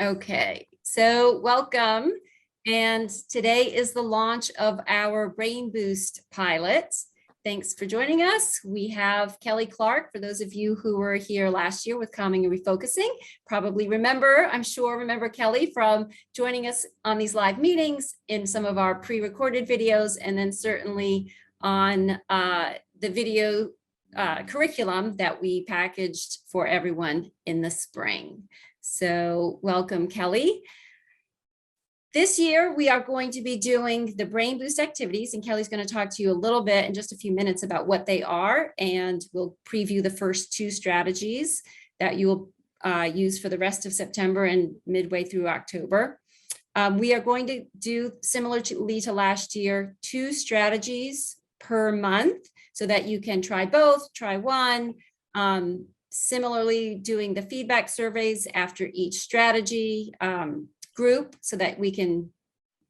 Okay, so welcome. And today is the launch of our Brain Boost pilot. Thanks for joining us. We have Kelly Clark. For those of you who were here last year with Calming and Refocusing, probably remember Kelly from joining us on these live meetings, in some of our pre-recorded videos, and then certainly on the video curriculum that we packaged for everyone in the spring. So welcome, Kelly. This year, we are going to be doing the Brain Boost activities, and Kelly's going to talk to you a little bit in just a few minutes about what they are, and we'll preview the first two strategies that you will use for the rest of September and midway through October. We are going to do, similarly to last year, 2 strategies per month so that you can try both, try one. Similarly, doing the feedback surveys after each strategy group so that we can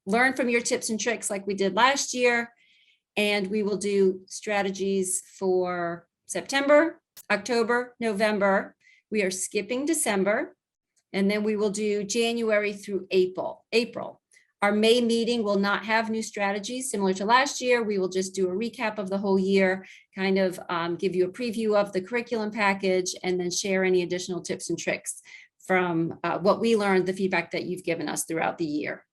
learn from your tips and tricks like we did last year. And we will do strategies for September, October, November. We are skipping December. And then we will do January through April. Our May meeting will not have new strategies similar to last year. We will just do a recap of the whole year, kind of give you a preview of the curriculum package, and then share any additional tips and tricks from what we learned, the feedback that you've given us throughout the year.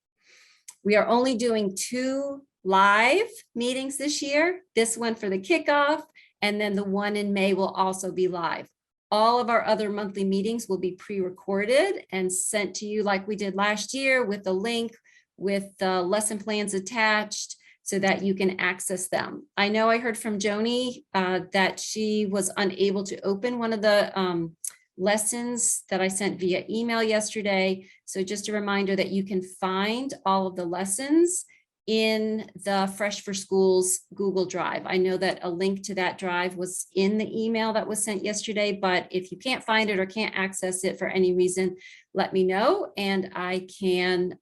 We are only doing 2 live meetings this year, this one for the kickoff, and then the one in May will also be live. All of our other monthly meetings will be pre-recorded and sent to you like we did last year, with a link, with the lesson plans attached so that you can access them. I know I heard from Joni that she was unable to open one of the lessons that I sent via email yesterday. So just a reminder that you can find all of the lessons in the Fresh for Schools Google Drive. I know that a link to that drive was in the email that was sent yesterday, but if you can't find it or can't access it for any reason, let me know and I can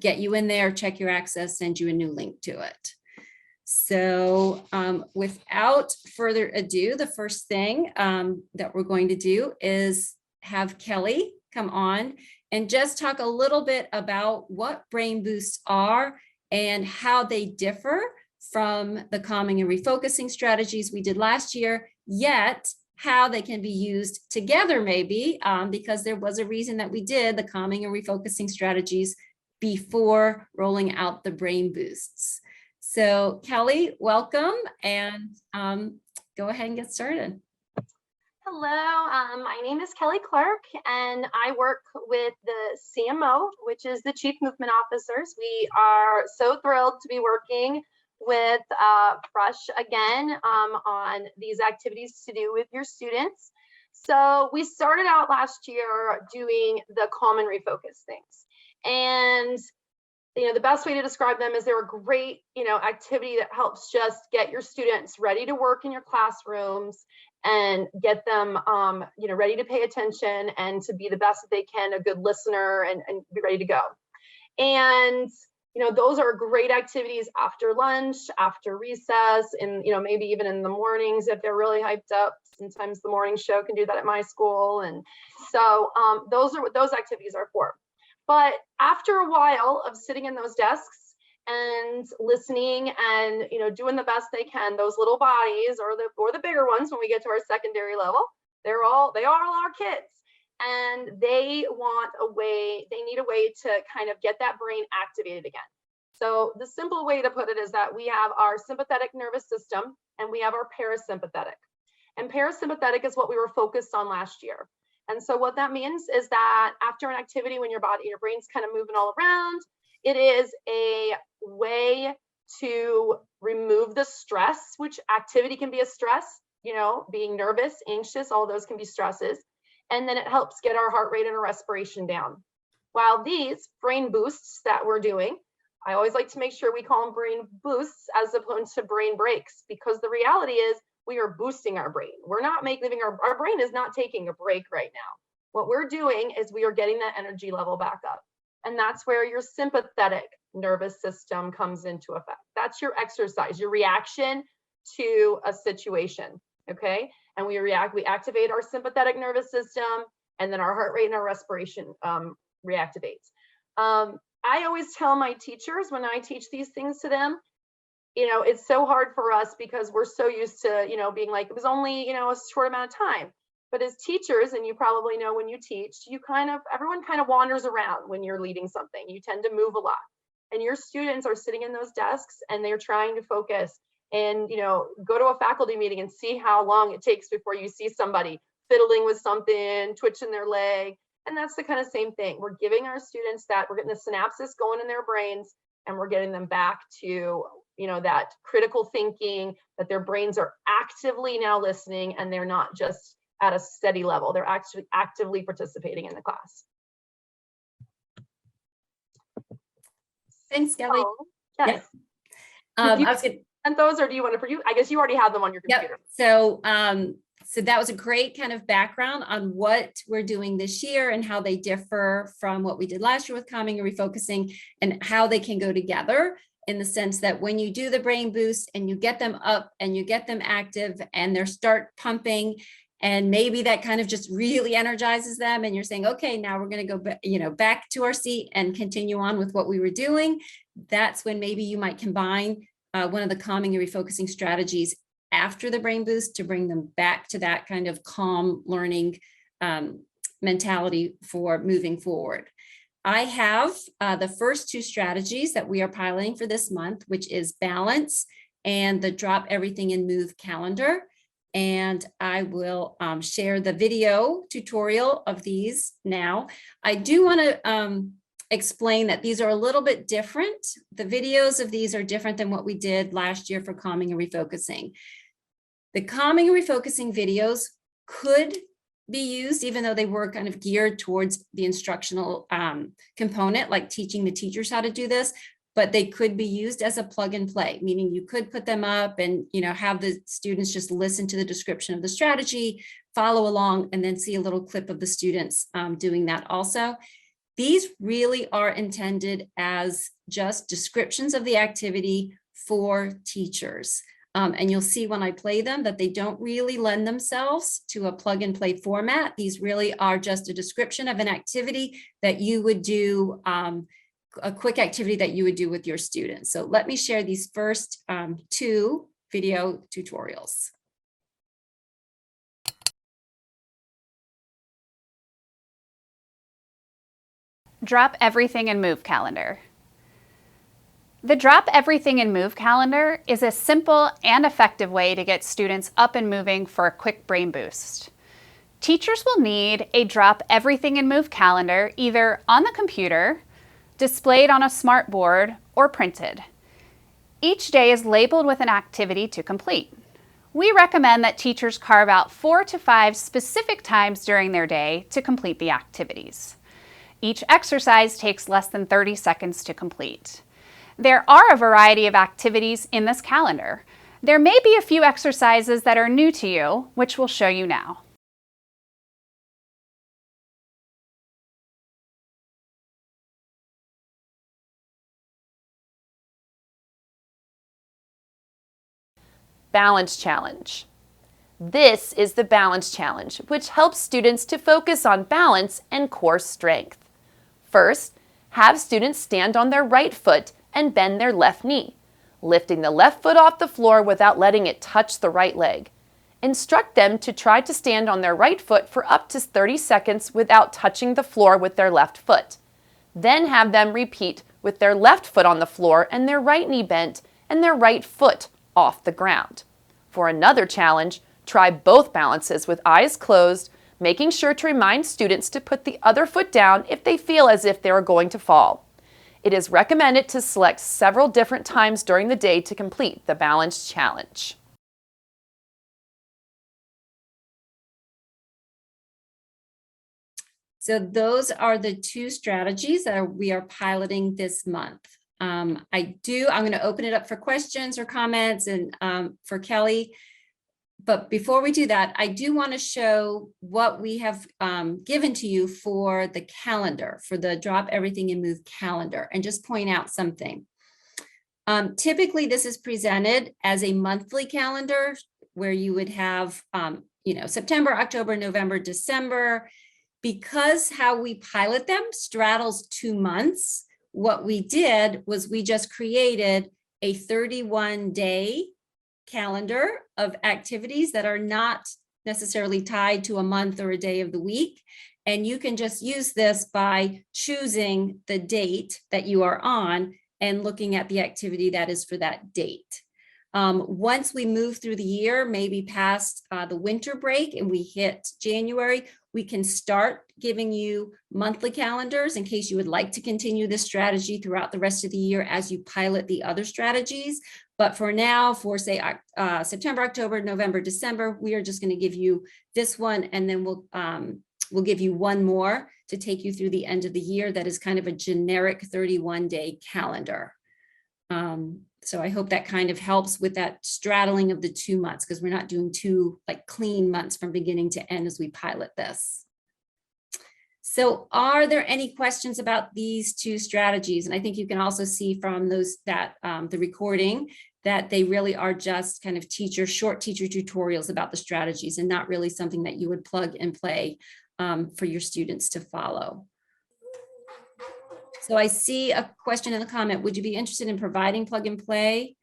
get you in there, check your access, send you a new link to it. So without further ado, the first thing that we're going to do is have Kelly come on and just talk a little bit about what brain boosts are and how they differ from the calming and refocusing strategies we did last year, yet how they can be used together maybe, because there was a reason that we did the calming and refocusing strategies before rolling out the brain boosts. So Kelly, welcome, and go ahead and get started. Hello, my name is Kelly Clark, and I work with the CMO, which is the Chief Movement Officers. We are so thrilled to be working with Fresh again on these activities to do with your students. So we started out last year doing the calm and refocus things. And the best way to describe them is they're a great, activity that helps just get your students ready to work in your classrooms and get them, ready to pay attention and to be the best that they can, a good listener, and be ready to go. And, those are great activities after lunch, after recess, and, maybe even in the mornings if they're really hyped up. Sometimes the morning show can do that at my school. And so those are what those activities are for. But after a while of sitting in those desks and listening and doing the best they can, those little bodies or the bigger ones when we get to our secondary level, they are all our kids, and they need a way to kind of get that brain activated again. So the simple way to put it is that we have our sympathetic nervous system and we have our parasympathetic. And parasympathetic is what we were focused on last year. And so what that means is that after an activity, when your brain's kind of moving all around, it is a way to remove the stress, which activity can be a stress, being nervous, anxious, all those can be stresses. And then it helps get our heart rate and our respiration down. While these brain boosts that we're doing, I always like to make sure we call them brain boosts as opposed to brain breaks, because the reality is we are boosting our brain. We're not leaving our brain is not taking a break right now. What we're doing is we are getting that energy level back up. And that's where your sympathetic nervous system comes into effect. That's your exercise, your reaction to a situation, okay? And we activate our sympathetic nervous system, and then our heart rate and our respiration reactivates. I always tell my teachers when I teach these things to them, it's so hard for us because we're so used to, being like, it was only, a short amount of time. But as teachers, and you probably know when you teach, everyone kind of wanders around when you're leading something. You tend to move a lot. And your students are sitting in those desks and they're trying to focus and, go to a faculty meeting and see how long it takes before you see somebody fiddling with something, twitching their leg. And that's the kind of same thing. We're giving our students that, we're getting the synapses going in their brains, and we're getting them back to, that critical thinking, that their brains are actively now listening and they're not just at a steady level. They're actually actively participating in the class. Thanks, Kelly. Oh, yes. I Did you was gonna, send those, or do you want to? I guess you already have them on your computer. So, so that was a great kind of background on what we're doing this year and how they differ from what we did last year with calming and refocusing, and how they can go together, in the sense that when you do the brain boost and you get them up and you get them active and they start pumping, and maybe that kind of just really energizes them, and you're saying, okay, now we're going to go back to our seat and continue on with what we were doing. That's when maybe you might combine one of the calming and refocusing strategies after the brain boost to bring them back to that kind of calm learning mentality for moving forward. I have the first two strategies that we are piloting for this month, which is balance and the drop everything and move calendar. And I will share the video tutorial of these now. I do want to explain that these are a little bit different. The videos of these are different than what we did last year for calming and refocusing. The calming and refocusing videos could be used, even though they were kind of geared towards the instructional component, like teaching the teachers how to do this, but they could be used as a plug and play, meaning you could put them up and have the students just listen to the description of the strategy, follow along, and then see a little clip of the students doing that also. These really are intended as just descriptions of the activity for teachers. And you'll see when I play them that they don't really lend themselves to a plug and play format. These really are just a description of an activity that you would do, a quick activity that you would do with your students. So let me share these first two video tutorials. Drop everything and move calendar. The Drop Everything and Move calendar is a simple and effective way to get students up and moving for a quick brain boost. Teachers will need a Drop Everything and Move calendar either on the computer, displayed on a smart board, or printed. Each day is labeled with an activity to complete. We recommend that teachers carve out 4 to 5 specific times during their day to complete the activities. Each exercise takes less than 30 seconds to complete. There are a variety of activities in this calendar. There may be a few exercises that are new to you, which we'll show you now. Balance Challenge. This is the Balance Challenge, which helps students to focus on balance and core strength. First, have students stand on their right foot and bend their left knee, lifting the left foot off the floor without letting it touch the right leg. Instruct them to try to stand on their right foot for up to 30 seconds without touching the floor with their left foot. Then have them repeat with their left foot on the floor and their right knee bent and their right foot off the ground. For another challenge, try both balances with eyes closed, making sure to remind students to put the other foot down if they feel as if they are going to fall. It is recommended to select several different times during the day to complete the Balance Challenge. So those are the two strategies that we are piloting this month. I'm going to open it up for questions or comments and for Kelly. But before we do that, I do want to show what we have given to you for the calendar, for the Drop Everything and Move calendar, and just point out something. Typically, this is presented as a monthly calendar where you would have, September, October, November, December. because how we pilot them straddles 2 months, what we did was we just created a 31-day calendar of activities that are not necessarily tied to a month or a day of the week. And you can just use this by choosing the date that you are on and looking at the activity that is for that date. Once we move through the year, maybe past the winter break and we hit January, we can start giving you monthly calendars in case you would like to continue this strategy throughout the rest of the year as you pilot the other strategies. But for now, for say September, October, November, December, we are just going to give you this one, and then we'll give you one more to take you through the end of the year. That is kind of a generic 31-day calendar. So I hope that kind of helps with that straddling of the 2 months, because we're not doing two like clean months from beginning to end as we pilot this. So are there any questions about these two strategies? And I think you can also see from those that the recording that they really are just kind of short teacher tutorials about the strategies and not really something that you would plug and play for your students to follow. So I see a question in the comment. Would you be interested in providing plug and play?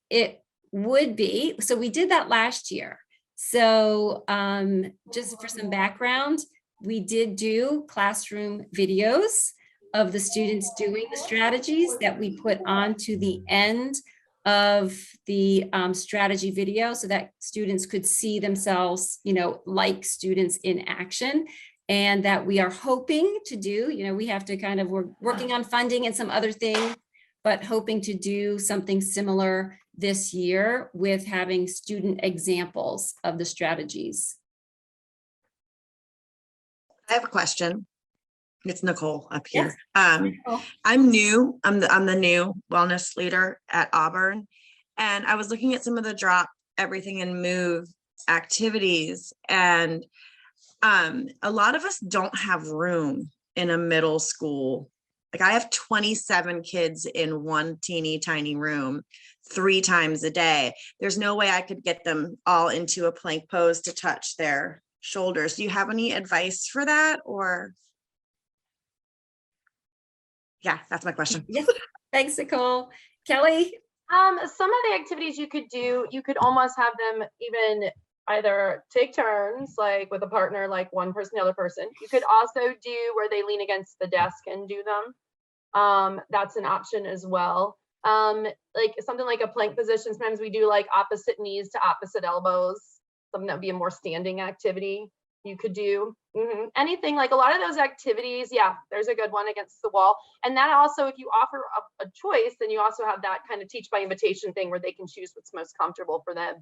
It would be. So we did that last year. So just for some background, we did do classroom videos of the students doing the strategies that we put on to the end of the strategy video so that students could see themselves, like students in action. And that we are hoping to do, we have to we're working on funding and some other things, but hoping to do something similar this year with having student examples of the strategies. I have a question. It's Nicole up here. Yes. I'm new. I'm the new wellness leader at Auburn. And I was looking at some of the drop everything and move activities, and a lot of us don't have room in a middle school. Like I have 27 kids in one teeny tiny room 3 times a day. There's no way I could get them all into a plank pose to touch their shoulders. Do you have any advice for that? Or yeah, that's my question. Yes. Thanks, Nicole. Kelly? Some of the activities you could do, you could almost have them even either take turns, like with a partner, like one person, the other person. You could also do where they lean against the desk and do them. That's an option as well. Like something like a plank position. Sometimes we do like opposite knees to opposite elbows. Something that would be a more standing activity you could do. Anything like a lot of those activities. Yeah, there's a good one against the wall. And that also, if you offer a choice, then you also have that kind of teach by invitation thing where they can choose what's most comfortable for them.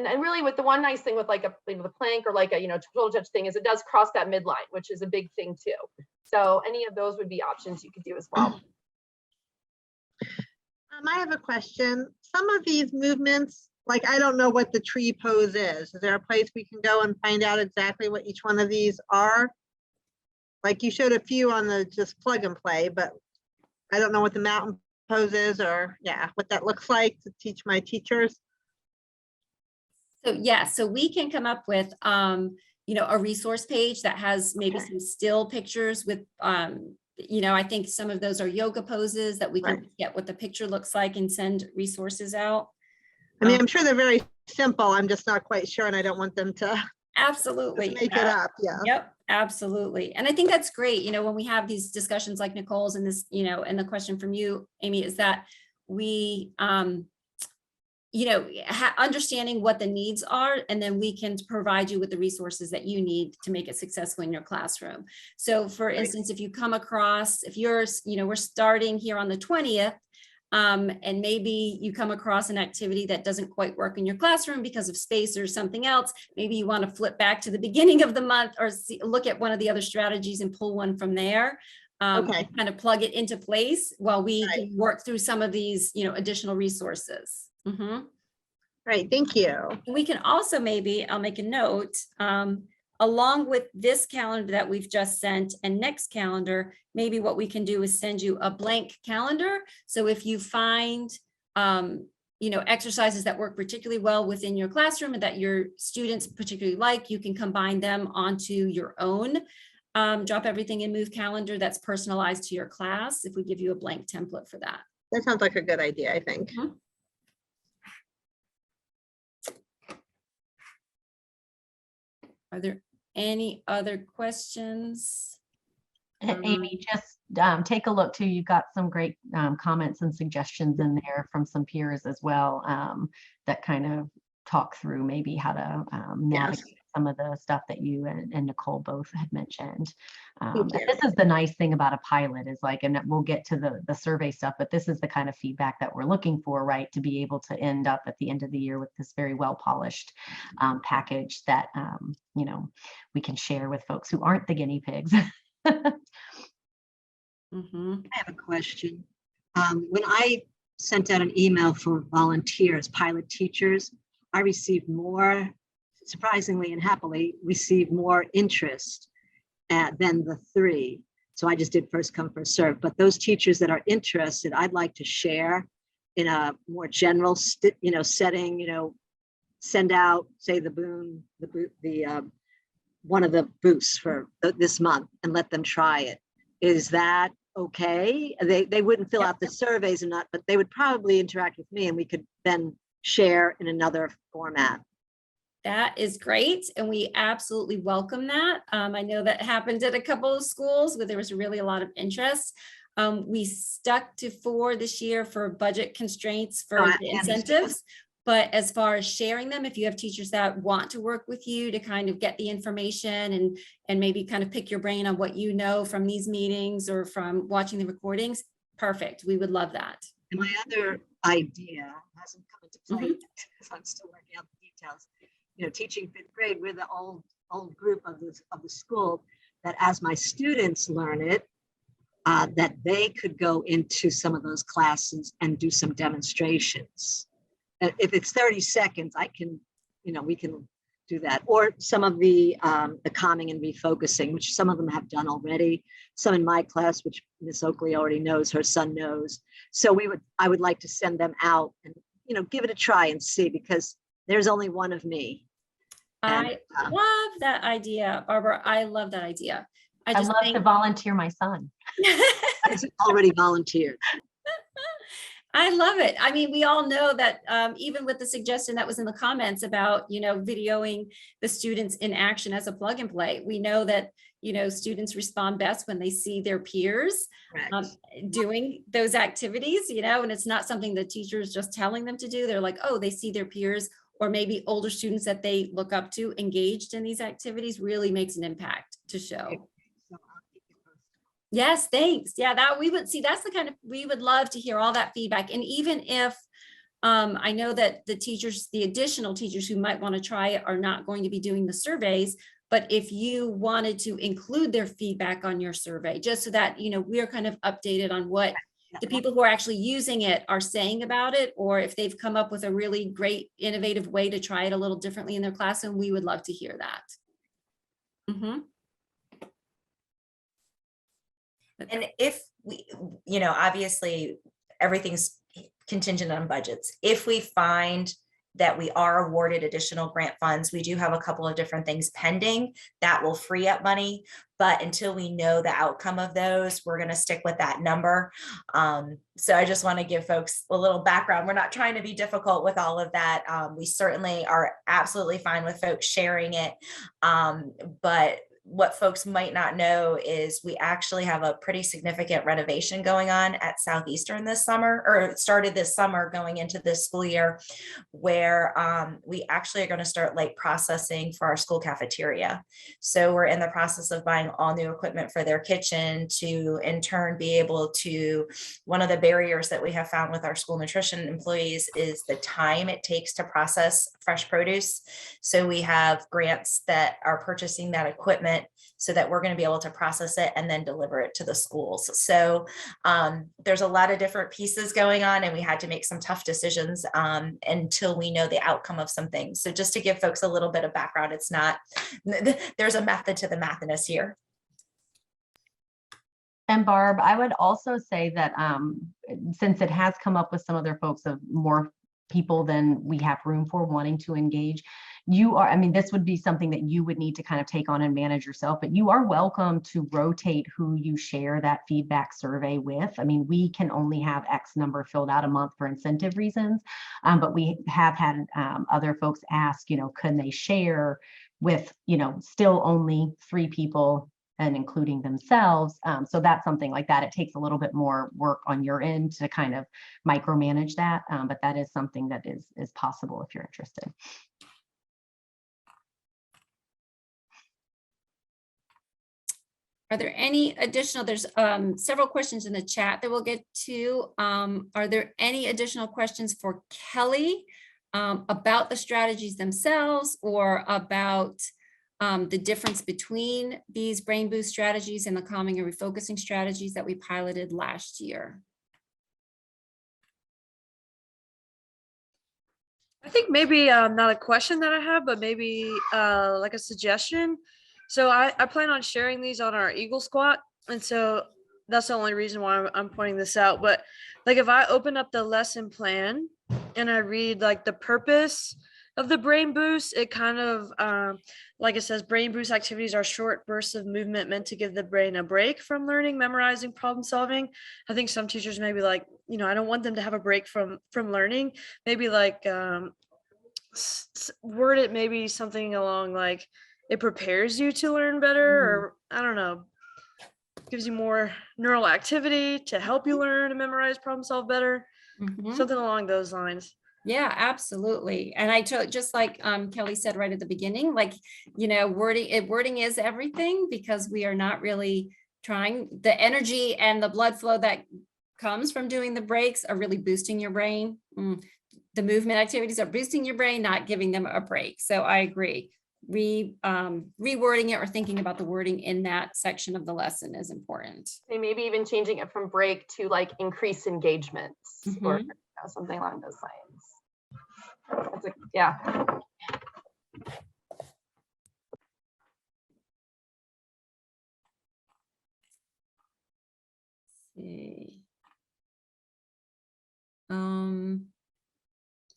And really with the one nice thing with like the plank or like a total touch thing is it does cross that midline, which is a big thing too. So any of those would be options you could do as well. I have a question. Some of these movements, like I don't know what the tree pose is. Is there a place we can go and find out exactly what each one of these are? Like you showed a few on the just plug and play, but I don't know what the mountain poses or what that looks like to teach my teachers. So so we can come up with a resource page that has maybe some still pictures with I think some of those are yoga poses that we can get what the picture looks like and send resources out. I mean, I'm sure they're very simple. I'm just not quite sure, and I don't want them to absolutely make it up. Yeah. Yep, absolutely. And I think that's great. When we have these discussions like Nicole's and this, and the question from you, Amy, is that we, understanding what the needs are, and then we can provide you with the resources that you need to make it successful in your classroom. So for instance, if you come across, if you're, we're starting here on the 20th, and maybe you come across an activity that doesn't quite work in your classroom because of space or something else. Maybe you want to flip back to the beginning of the month or look at one of the other strategies and pull one from there. Kind of plug it into place while we can work through some of these, additional resources. Right, thank you. We can also I'll make a note, along with this calendar that we've just sent and next calendar, maybe what we can do is send you a blank calendar. So if you find, exercises that work particularly well within your classroom and that your students particularly like, you can combine them onto your own drop everything and move calendar that's personalized to your class if we give you a blank template for that. That sounds like a good idea, I think. Mhm. Are there any other questions? Amy, just take a look too. You've got some great comments and suggestions in there from some peers as well that kind of talk through maybe how to navigate some of the stuff that you and Nicole both had mentioned. And this is the nice thing about a pilot is like, and we'll get to the survey stuff, but this is the kind of feedback that we're looking for, right? To be able to end up at the end of the year with this very well polished package that, we can share with folks who aren't the guinea pigs. Mhm. I have a question. When I sent out an email for volunteers, pilot teachers, I received more, surprisingly and happily, received more interest than the 3. So I just did first come, first serve. But those teachers that are interested, I'd like to share in a more general, setting, send out, say one of the booths for this month and let them try it. Is that okay? They wouldn't fill out the surveys or not, but they would probably interact with me and we could then share in another format. That is great. And we absolutely welcome that. I know that happened at a couple of schools where there was really a lot of interest. We stuck to 4 this year for budget constraints for the incentives. But as far as sharing them, if you have teachers that want to work with you to kind of get the information and maybe kind of pick your brain on what you know from these meetings or from watching the recordings, perfect. We would love that. And my other idea hasn't come into play yet because I'm still working out the details. Teaching 5th grade, we're the old group of the school that as my students learn it, that they could go into some of those classes and do some demonstrations. If it's 30 seconds, we can do that. Or some of the calming and refocusing, which some of them have done already. Some in my class, which Miss Oakley already knows, her son knows. So I would like to send them out and, give it a try and see, because there's only one of me. I love that idea, Barbara. I love that idea. I love to volunteer my son. He's already volunteered. I love it. I mean, we all know that even with the suggestion that was in the comments about, videoing the students in action as a plug and play, we know that, students respond best when they see their peers doing those activities, and it's not something the teacher is just telling them to do. They're like, oh, they see their peers or maybe older students that they look up to engaged in these activities really makes an impact to show. Yes, thanks. Yeah, that we would see, that's the kind of, we would love to hear all that feedback. And even if I know that the additional teachers who might want to try it are not going to be doing the surveys, but if you wanted to include their feedback on your survey, just so that, we're kind of updated on what the people who are actually using it are saying about it, or if they've come up with a really great, innovative way to try it a little differently in their classroom, we would love to hear that. Mm-hmm. And if we, obviously everything's contingent on budgets. If we find that we are awarded additional grant funds, we do have a couple of different things pending that will free up money. But until we know the outcome of those, we're going to stick with that number. So I just want to give folks a little background. We're not trying to be difficult with all of that. We certainly are absolutely fine with folks sharing it. But what folks might not know is we actually have a pretty significant renovation going on at Southeastern this summer, or it started this summer going into this school year, where we actually are going to start light processing for our school cafeteria. So we're in the process of buying all new equipment for their kitchen to in turn be able to, one of the barriers that we have found with our school nutrition employees is the time it takes to process fresh produce. So we have grants that are purchasing that equipment so that we're going to be able to process it and then deliver it to the schools. So there's a lot of different pieces going on, and we had to make some tough decisions until we know the outcome of some things. So just to give folks a little bit of background, it's not, there's a method to the mathiness here. And Barb, I would also say that since it has come up with some other folks of more people than we have room for wanting to engage. You are, I mean, this would be something that you would need to kind of take on and manage yourself, but you are welcome to rotate who you share that feedback survey with. I mean, we can only have X number filled out a month for incentive reasons, but we have had other folks ask, you know, can they share with, you know, still only 3 people and including themselves. So that's something like that. It takes a little bit more work on your end to kind of micromanage that, but that is something that is possible if you're interested. Are there any additional, there's several questions in the chat that we'll get to. Are there any additional questions for Kelly about the strategies themselves or about the difference between these Brain Boost strategies and the calming and refocusing strategies that we piloted last year? I think maybe not a question that I have, but maybe like a suggestion. So I plan on sharing these on our Eagle Squat. And so that's the only reason why I'm pointing this out. But like if I open up the lesson plan and I read like the purpose of the Brain Boost, it kind of like it says, Brain Boost activities are short bursts of movement meant to give the brain a break from learning, memorizing, problem solving. I think some teachers may be like, you know, I don't want them to have a break from learning. Maybe like word it maybe something along like it prepares you to learn better, or I don't know, gives you more neural activity to help you learn and memorize, problem solve better, something along those lines. Yeah, absolutely. And I told, just like Kelly said right at the beginning, like, you know, wording is everything, because we are not really trying, the energy and the blood flow that comes from doing the breaks are really boosting your brain. The movement activities are boosting your brain, not giving them a break. So I agree. Rewording it or thinking about the wording in that section of the lesson is important. And maybe even changing it from break to like increase engagements or something along those lines. That's a, yeah. See.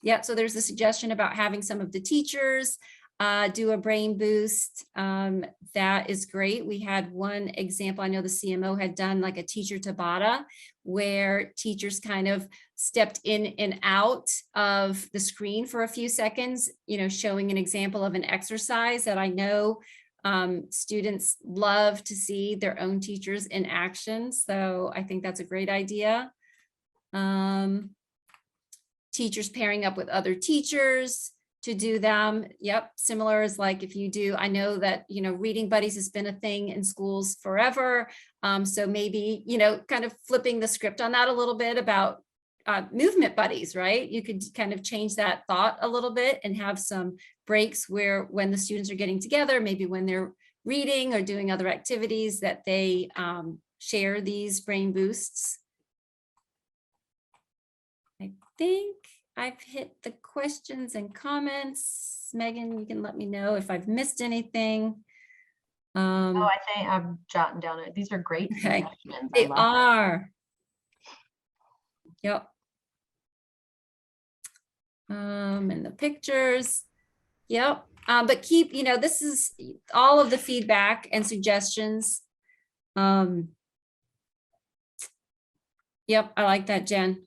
Yeah, so there's a suggestion about having some of the teachers do a brain boost. That is great. We had one example, I know the CMO had done like a teacher Tabata, where teachers kind of stepped in and out of the screen for a few seconds, you know, showing an example of an exercise that I know students love to see their own teachers in action. So I think that's a great idea. Teachers pairing up with other teachers to do them. Yep, similar as like if you do, I know that, you know, reading buddies has been a thing in schools forever. So maybe, you know, kind of flipping the script on that a little bit about movement buddies, right? You could kind of change that thought a little bit and have some breaks where when the students are getting together, maybe when they're reading or doing other activities, that they share these brain boosts. I think I've hit the questions and comments. Megan, you can let me know if I've missed anything. Oh, I think I'm jotting down it. These are great suggestions. They are. Yep. And the pictures. Yep. But keep, you know, this is all of the feedback and suggestions. Yep, I like that, Jen.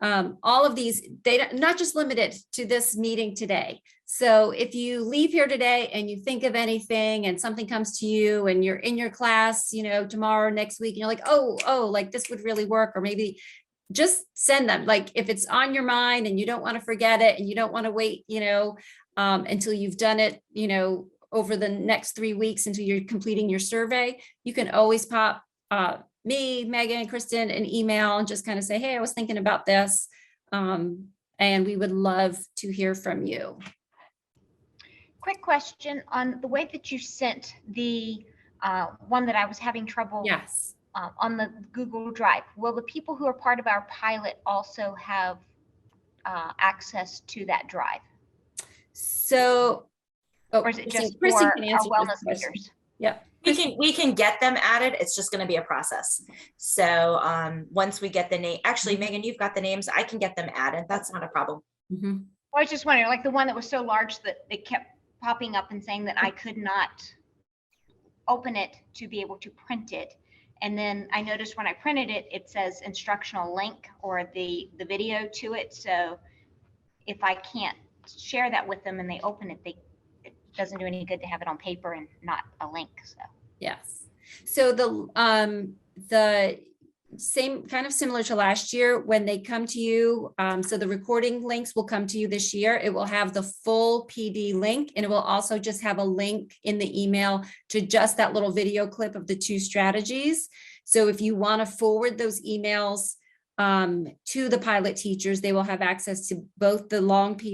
All of these, they not just limited to this meeting today. So if you leave here today and you think of anything and something comes to you and you're in your class, you know, tomorrow, next week, and you're like, oh, like this would really work, or maybe just send them. Like if it's on your mind and you don't want to forget it and you don't want to wait, you know, until you've done it, you know, over the next 3 weeks until you're completing your survey, you can always pop me, Megan, and Kristen an email and just kind of say, hey, I was thinking about this. And we would love to hear from you. Quick question on the way that you sent the one that I was having trouble Yes. On the Google Drive. Will the people who are part of our pilot also have access to that drive? So, or is it just for Kristen our can answer this wellness question. leaders? Yep. We can get them added. It's just going to be a process. So once we get the name, actually, Megan, you've got the names. I can get them added. That's not a problem. Mhm. I was just wondering, like the one that was so large that it kept popping up and saying that I could not open it to be able to print it. And then I noticed when I printed it, it says instructional link or the video to it. So if I can't share that with them and they open it, it doesn't do any good to have it on paper and not a link. So Yes. So the same kind of similar to last year when they come to you. So the recording links will come to you this year. It will have the full PD link, and it will also just have a link in the email to just that little video clip of the 2 strategies. So if you want to forward those emails to the pilot teachers, they will have access to both the longer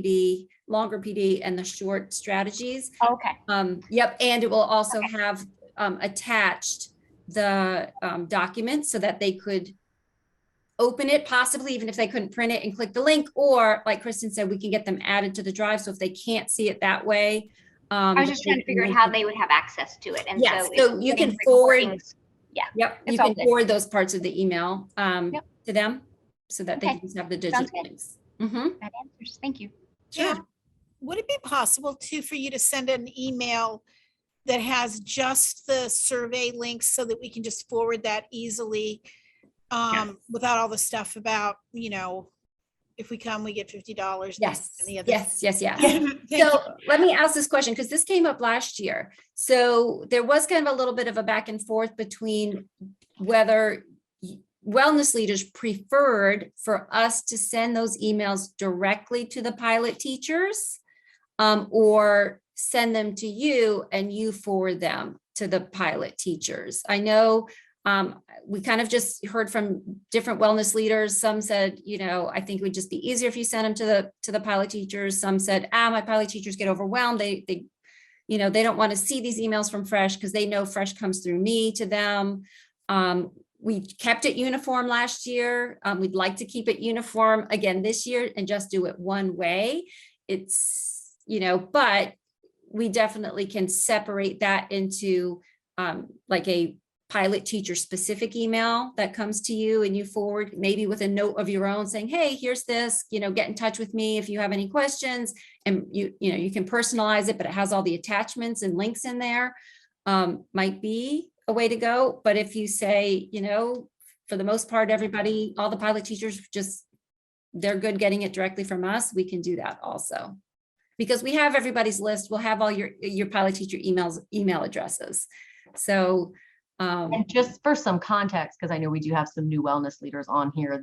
PD and the short strategies. okay. Yep, and it will also have attached the document so that they could open it, possibly even if they couldn't print it and click the link, or like Kristen said, we can get them added to the drive. So if they can't see it that way. I was just trying to figure out how they would have access to it. And yes, so, so you can forward. Yeah. Yep, you it's all can good. forward those parts of the email Yep. to them so that they Okay. can just have the Sounds digital good. links. Mhm. That answers. Thank you. Jen, would it be possible for you to send an email that has just the survey links so that we can just forward that easily without all the stuff about, if we come, we get $50. Yes, and the other. yes. Thank you. So let me ask this question, because this came up last year. So there was kind of a little bit of a back and forth between whether wellness leaders preferred for us to send those emails directly to the pilot teachers or send them to you and you forward them to the pilot teachers. I know we kind of just heard from different wellness leaders. Some said, I think it would just be easier if you sent them to the pilot teachers. Some said, my pilot teachers get overwhelmed. They don't want to see these emails from Fresh because they know Fresh comes through me to them. We kept it uniform last year. We'd like to keep it uniform again this year and just do it one way. It's, but we definitely can separate that into like a pilot teacher specific email that comes to you and you forward maybe with a note of your own saying, hey, here's this, get in touch with me if you have any questions, and you can personalize it, but it has all the attachments and links in there. Might be a way to go. But if you say, for the most part, everybody, all the pilot teachers they're good getting it directly from us, we can do that also. Because we have everybody's list, we'll have all your pilot teacher email addresses. So and just for some context, because I know we do have some new wellness leaders on here,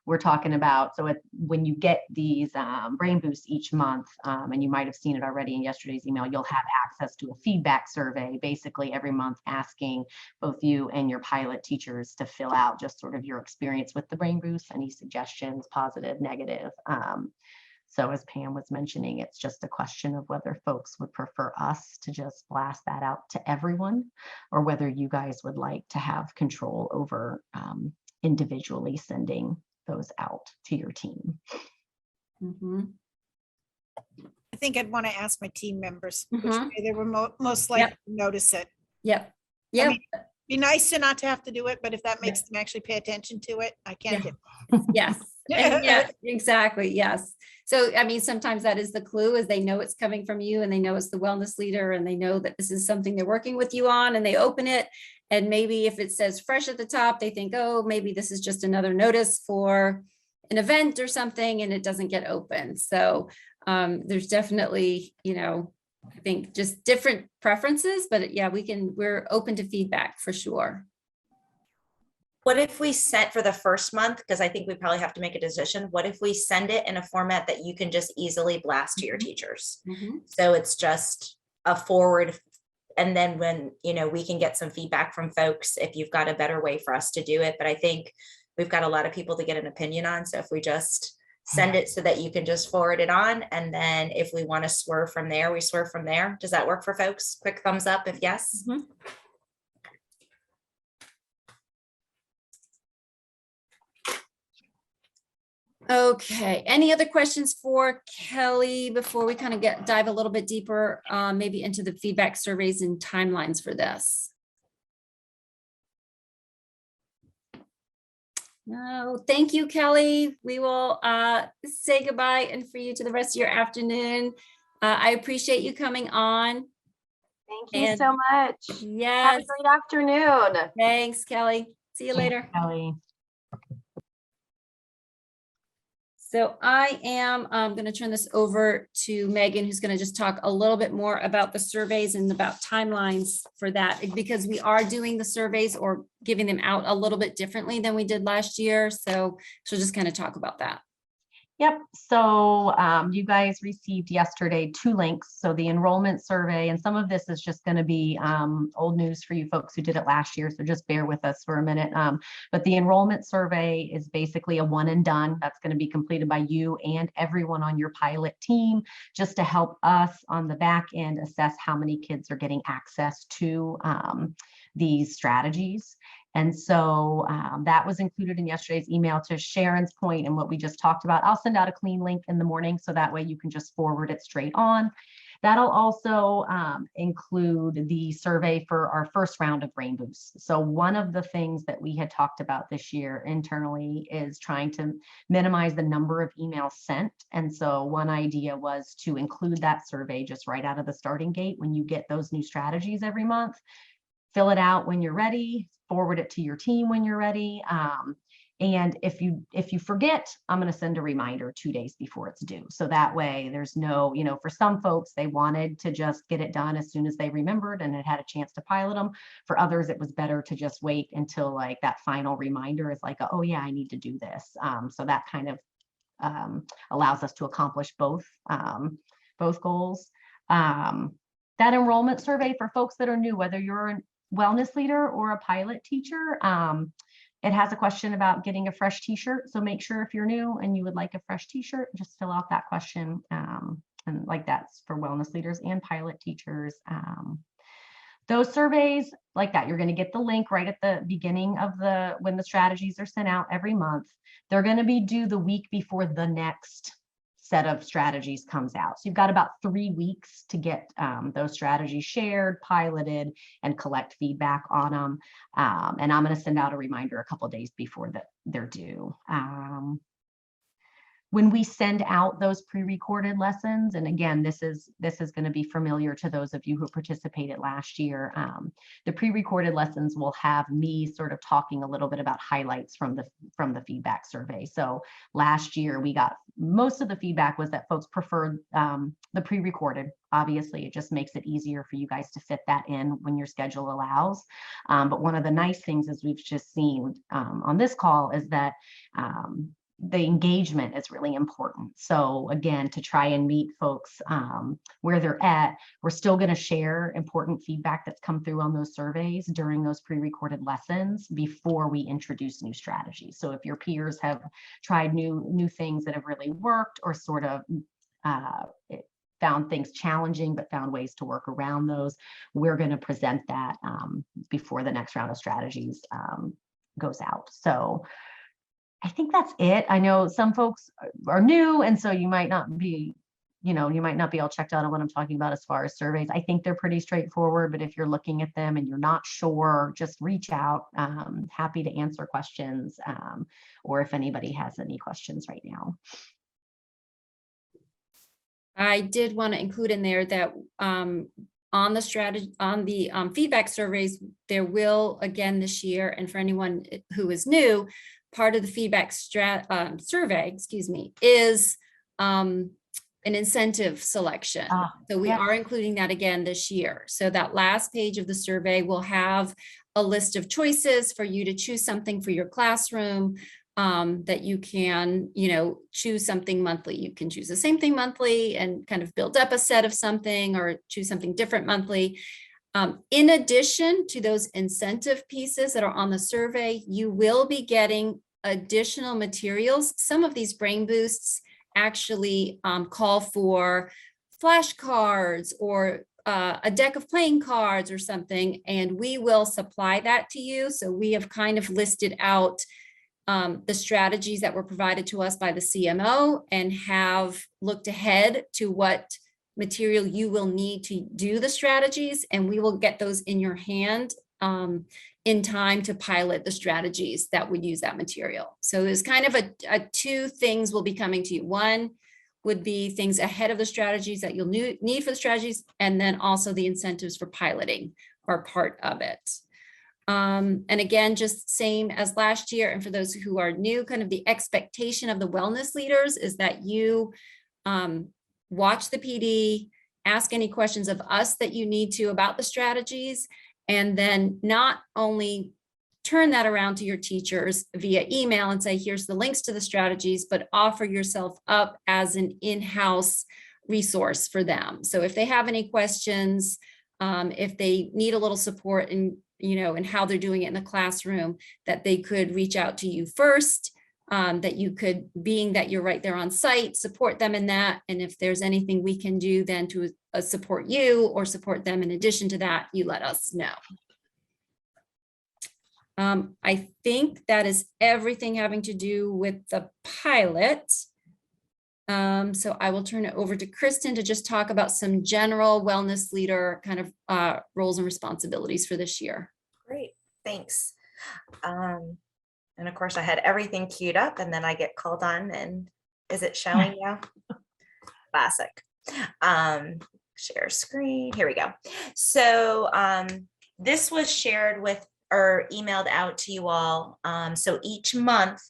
we're talking about, so when you get these brain boosts each month, and you might have seen it already in yesterday's email, you'll have access to a feedback survey basically every month asking both you and your pilot teachers to fill out just sort of your experience with the brain boosts, any suggestions, positive, negative. So as Pam was mentioning, it's just a question of whether folks would prefer us to just blast that out to everyone, or whether you guys would like to have control over individually sending those out to your team. mhm. I think I'd want to ask my team members which Mhm. way they were most likely to notice it. Yep. mean, Be nice to not to have to do it, but if that makes them actually pay attention to it, I can do it. Yes. And yeah, exactly. Yes. So, sometimes that is the clue, is they know it's coming from you and they know it's the wellness leader and they know that this is something they're working with you on, and they open it. And maybe if it says Fresh at the top, they think, oh, maybe this is just another notice for an event or something, and it doesn't get open. So there's definitely, I think just different preferences, but yeah, we're open to feedback for sure. What if we sent for the first month, because I think we probably have to make a decision, what if we send it in a format that you can just easily blast to your teachers? Mhm. So it's just a forward, and then when, we can get some feedback from folks if you've got a better way for us to do it. But I think we've got a lot of people to get an opinion on. So if we just send it so that you can just forward it on, and then if we want to swerve from there, we swerve from there. Does that work for folks? Quick thumbs up if yes. Mhm. Okay, any other questions for Kelly before we kind of dive a little bit deeper, maybe into the feedback surveys and timelines for this? No, thank you, Kelly. We will say goodbye and for you to the rest of your afternoon. I appreciate you coming on. Thank you And so much. Have a yes, great afternoon. thanks, Kelly. See you later. Kelly. So I am going to turn this over to Megan, who's going to just talk a little bit more about the surveys and about timelines for that, because we are doing the surveys or giving them out a little bit differently than we did last year. So she'll just kind of talk about that. Yep. So you guys received yesterday 2 links. So the enrollment survey, and some of this is just going to be old news for you folks who did it last year. So just bear with us for a minute. But the enrollment survey is basically a one and done. That's going to be completed by you and everyone on your pilot team, just to help us on the back end assess how many kids are getting access to these strategies. And so that was included in yesterday's email. To Sharon's point and what we just talked about, I'll send out a clean link in the morning so that way you can just forward it straight on. That'll also include the survey for our first round of Brain Boost. So one of the things that we had talked about this year internally is trying to minimize the number of emails sent. And so one idea was to include that survey just right out of the starting gate when you get those new strategies every month. Fill it out when you're ready, forward it to your team when you're ready. And if you forget, I'm going to send a reminder 2 days before it's due. So that way there's no, for some folks, they wanted to just get it done as soon as they remembered and it had a chance to pilot them. For others, it was better to just wait until like that final reminder is like, oh yeah, I need to do this. So that kind of allows us to accomplish both goals. That enrollment survey for folks that are new, whether you're a wellness leader or a pilot teacher, it has a question about getting a fresh t-shirt. So make sure if you're new and you would like a fresh t-shirt, just fill out that question. And like that's for wellness leaders and pilot teachers. Those surveys like that, you're going to get the link right at the beginning of when the strategies are sent out every month. They're going to be due the week before the next set of strategies comes out. So you've got about 3 weeks to get those strategies shared, piloted, and collect feedback on them. And I'm going to send out a reminder a couple of days before they're due. When we send out those pre-recorded lessons, and again, this is going to be familiar to those of you who participated last year, the pre-recorded lessons will have me sort of talking a little bit about highlights from the feedback survey. So last year we got most of the feedback was that folks preferred the pre-recorded. Obviously, it just makes it easier for you guys to fit that in when your schedule allows. But one of the nice things, as we've just seen on this call, is that the engagement is really important. So again, to try and meet folks where they're at, we're still going to share important feedback that's come through on those surveys during those pre-recorded lessons before we introduce new strategies. So if your peers have tried new things that have really worked, or sort of found things challenging but found ways to work around those, we're going to present that before the next round of strategies goes out. So I think that's it. I know some folks are new, and so you might not be all checked out on what I'm talking about as far as surveys. I think they're pretty straightforward, but if you're looking at them and you're not sure, just reach out. Happy to answer questions, or if anybody has any questions right now. I did want to include in there that on the strategy, on the feedback surveys, there will, again this year, and for anyone who is new, part of the feedback survey, is an incentive selection. So we are including that again this year. So that last page of the survey will have a list of choices for you to choose something for your classroom, that you can, choose something monthly. You can choose the same thing monthly and kind of build up a set of something, or choose something different monthly. In addition to those incentive pieces that are on the survey, you will be getting additional materials. Some of these Brain Boosts actually call for flashcards or a deck of playing cards or something, and we will supply that to you. So we have kind of listed out the strategies that were provided to us by the CMO and have looked ahead to what material you will need to do the strategies, and we will get those in your hand in time to pilot the strategies that would use that material. So there's kind of a two things will be coming to you. One would be things ahead of the strategies that you'll need for the strategies, and then also the incentives for piloting are part of it. And again, just same as last year, and for those who are new, kind of the expectation of the wellness leaders is that you watch the PD, ask any questions of us that you need to about the strategies, and then not only turn that around to your teachers via email and say, here's the links to the strategies, but offer yourself up as an in-house resource for them. So if they have any questions, if they need a little support in, and how they're doing it in the classroom, that they could reach out to you first, that you could, being that you're right there on site, support them in that. And if there's anything we can do then to support you or support them in addition to that, you let us know. I think that is everything having to do with the pilot. So I will turn it over to Kristen to just talk about some general wellness leader kind of roles and responsibilities for this year. Great, thanks. And of course I had everything queued up and then I get called on, and is it showing now? Classic. Share screen, here we go. So this was shared with or emailed out to you all. So each month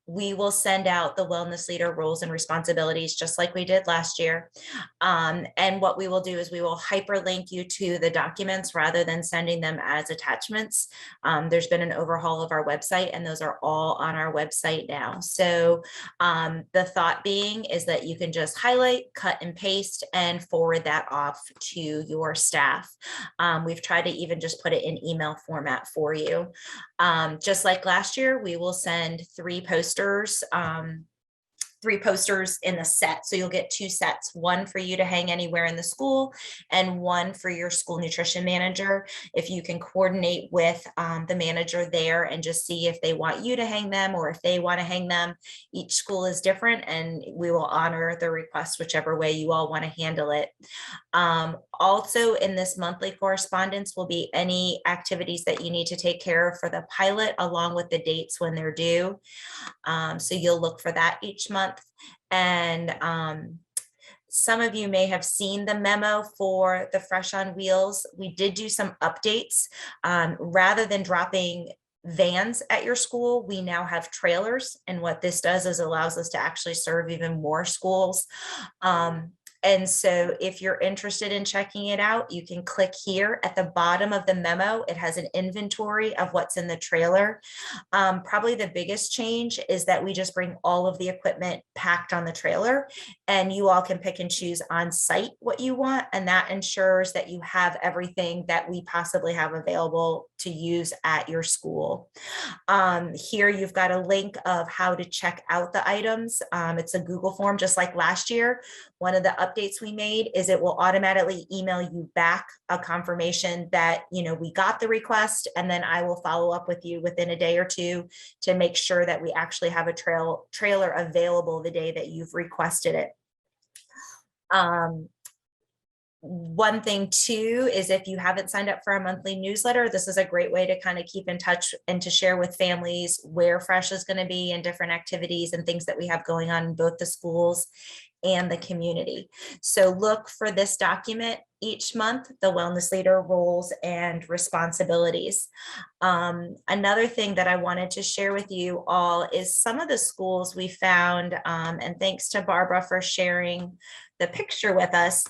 we will send out the wellness leader roles and responsibilities, just like we did last year. And what we will do is we will hyperlink you to the documents rather than sending them as attachments. There's been an overhaul of our website, and those are all on our website now. So the thought being is that you can just highlight, cut and paste, and forward that off to your staff. We've tried to even just put it in email format for you. Just like last year, we will send 3 posters in the set. So you'll get 2 sets, one for you to hang anywhere in the school and one for your school nutrition manager. If you can coordinate with the manager there and just see if they want you to hang them or if they want to hang them. Each school is different and we will honor the request whichever way you all want to handle it. Also in this monthly correspondence will be any activities that you need to take care of for the pilot along with the dates when they're due. So you'll look for that each month. And some of you may have seen the memo for the Fresh on Wheels. We did do some updates. Rather than dropping vans at your school, we now have trailers. And what this does is allows us to actually serve even more schools. And so if you're interested in checking it out, you can click here at the bottom of the memo. It has an inventory of what's in the trailer. Probably the biggest change is that we just bring all of the equipment packed on the trailer, and you all can pick and choose on site what you want. And that ensures that you have everything that we possibly have available to use at your school. Here you've got a link of how to check out the items. It's a Google form, just like last year. One of the updates we made is it will automatically email you back a confirmation that, we got the request, and then I will follow up with you within a day or two to make sure that we actually have a trailer available the day that you've requested it. One thing too is if you haven't signed up for a monthly newsletter, this is a great way to kind of keep in touch and to share with families where Fresh is going to be and different activities and things that we have going on in both the schools and the community. So look for this document each month, the wellness leader roles and responsibilities. Another thing that I wanted to share with you all is some of the schools we found, and thanks to Barbara for sharing the picture with us.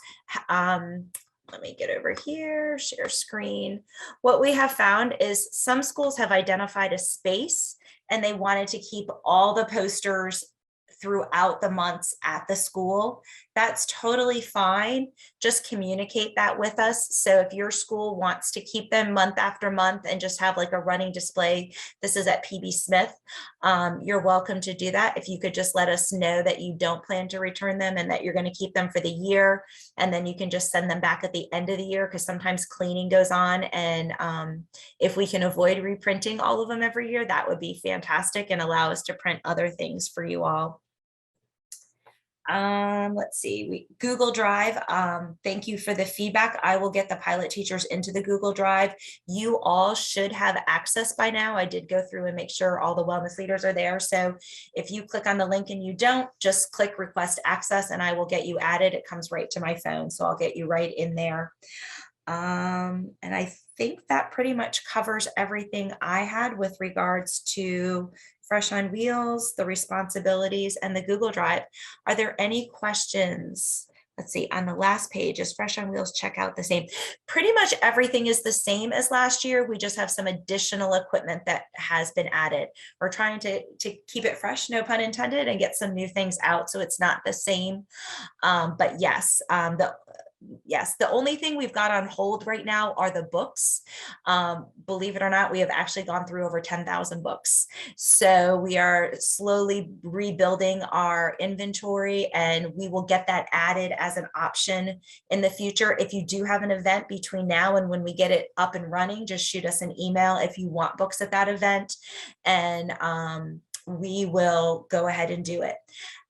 Let me get over here, share screen. What we have found is some schools have identified a space and they wanted to keep all the posters throughout the months at the school, that's totally fine. Just communicate that with us. So if your school wants to keep them month after month and just have like a running display, this is at PB Smith, you're welcome to do that. If you could just let us know that you don't plan to return them and that you're going to keep them for the year, and then you can just send them back at the end of the year, because sometimes cleaning goes on. And if we can avoid reprinting all of them every year, that would be fantastic and allow us to print other things for you all. Let's see, Google Drive. Thank you for the feedback. I will get the pilot teachers into the Google Drive. You all should have access by now. I did go through and make sure all the wellness leaders are there. So if you click on the link and you don't, just click request access and I will get you added. It comes right to my phone. So I'll get you right in there. And I think that pretty much covers everything I had with regards to Fresh on Wheels, the responsibilities, and the Google Drive. Are there any questions? Let's see, on the last page, is Fresh on Wheels checkout the same? Pretty much everything is the same as last year. We just have some additional equipment that has been added. We're trying to keep it fresh, no pun intended, and get some new things out so it's not the same. But yes, the only thing we've got on hold right now are the books. Believe it or not, we have actually gone through over 10,000 books. So we are slowly rebuilding our inventory, and we will get that added as an option in the future. If you do have an event between now and when we get it up and running, just shoot us an email if you want books at that event, and we will go ahead and do it.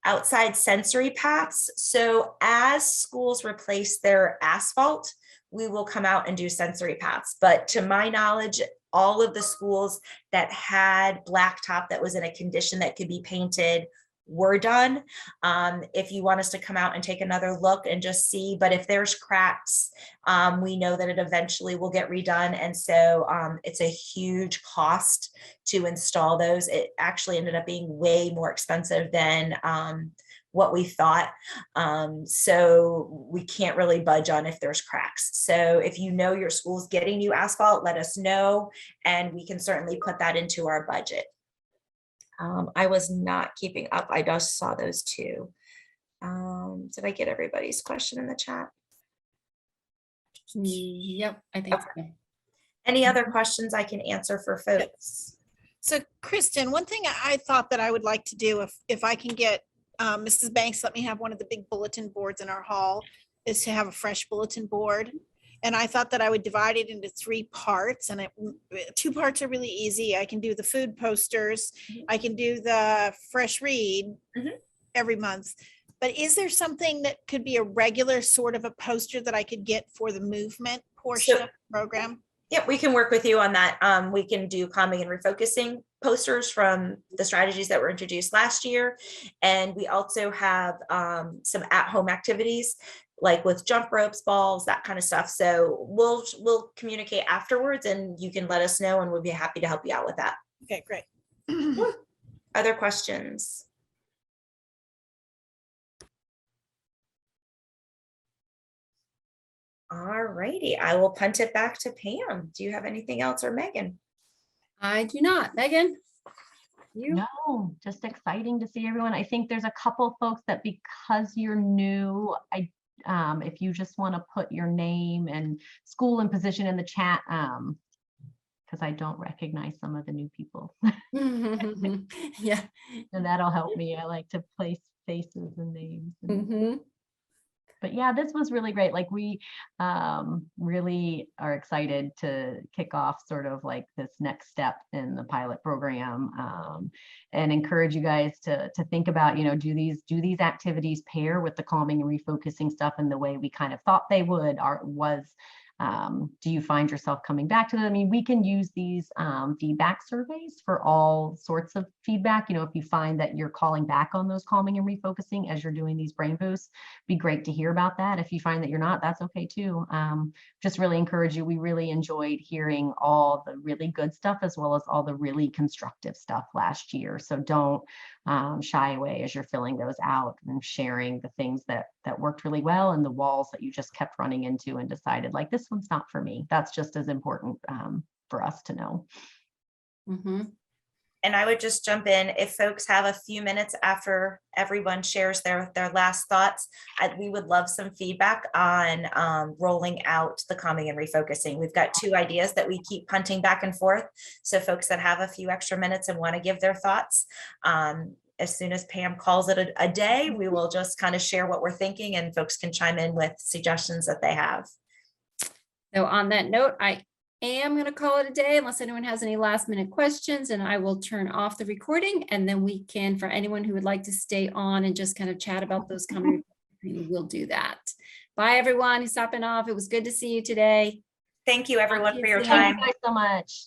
Outside sensory paths. So as schools replace their asphalt, we will come out and do sensory paths. But to my knowledge, all of the schools that had blacktop that was in a condition that could be painted were done. If you want us to come out and take another look and just see, but if there's cracks, we know that it eventually will get redone. And so it's a huge cost to install those. It actually ended up being way more expensive than what we thought. So we can't really budge on if there's cracks. So if you know your school's getting new asphalt, let us know, and we can certainly put that into our budget. I was not keeping up. I just saw those two. Did I get everybody's question in the chat? Yep, I think so. Any other questions I can answer for folks? So Kristen, one thing I thought that I would like to do, if I can get Mrs. Banks, let me have one of the big bulletin boards in our hall, is to have a fresh bulletin board. And I thought that I would divide it into 3 parts, and 2 parts are really easy. I can do the food posters. I can do the fresh read every month. But is there something that could be a regular sort of a poster that I could get for the movement portion of the program? Yeah, we can work with you on that. We can do calming and refocusing posters from the strategies that were introduced last year. And we also have some at-home activities, like with jump ropes, balls, that kind of stuff. So we'll communicate afterwards, and you can let us know, and we'll be happy to help you out with that. Okay, great. Other questions? All righty, I will punt it back to Pam. Do you have anything else, or Megan? I do not. Megan? You? No, just exciting to see everyone. I think there's a couple folks that, because you're new, if you just want to put your name and school and position in the chat, because I don't recognize some of the new people. Yeah. And that'll help me. I like to place faces and names. Mm-hmm. But yeah, this was really great. Like, we really are excited to kick off sort of like this next step in the pilot program, and encourage you guys to think about, do these activities pair with the calming and refocusing stuff in the way we kind of thought they would, do you find yourself coming back to them? I mean, we can use these feedback surveys for all sorts of feedback. If you find that you're calling back on those calming and refocusing as you're doing these brain boosts, be great to hear about that. If you find that you're not, that's okay too. Just really encourage you. We really enjoyed hearing all the really good stuff as well as all the really constructive stuff last year. So don't shy away as you're filling those out and sharing the things that worked really well, and the walls that you just kept running into and decided, like, this one's not for me. That's just as important for us to know. Mm-hmm. And I would just jump in, if folks have a few minutes after everyone shares their last thoughts, we would love some feedback on rolling out the calming and refocusing. We've got 2 ideas that we keep punting back and forth. So folks that have a few extra minutes and want to give their thoughts, as soon as Pam calls it a day, we will just kind of share what we're thinking, and folks can chime in with suggestions that they have. So on that note, I am going to call it a day unless anyone has any last minute questions, and I will turn off the recording, and then we can, for anyone who would like to stay on and just kind of chat about those coming, we'll do that. Bye everyone who's stopping off. It was good to see you today. Thank you everyone for your Thank you. time. Thank you guys so much.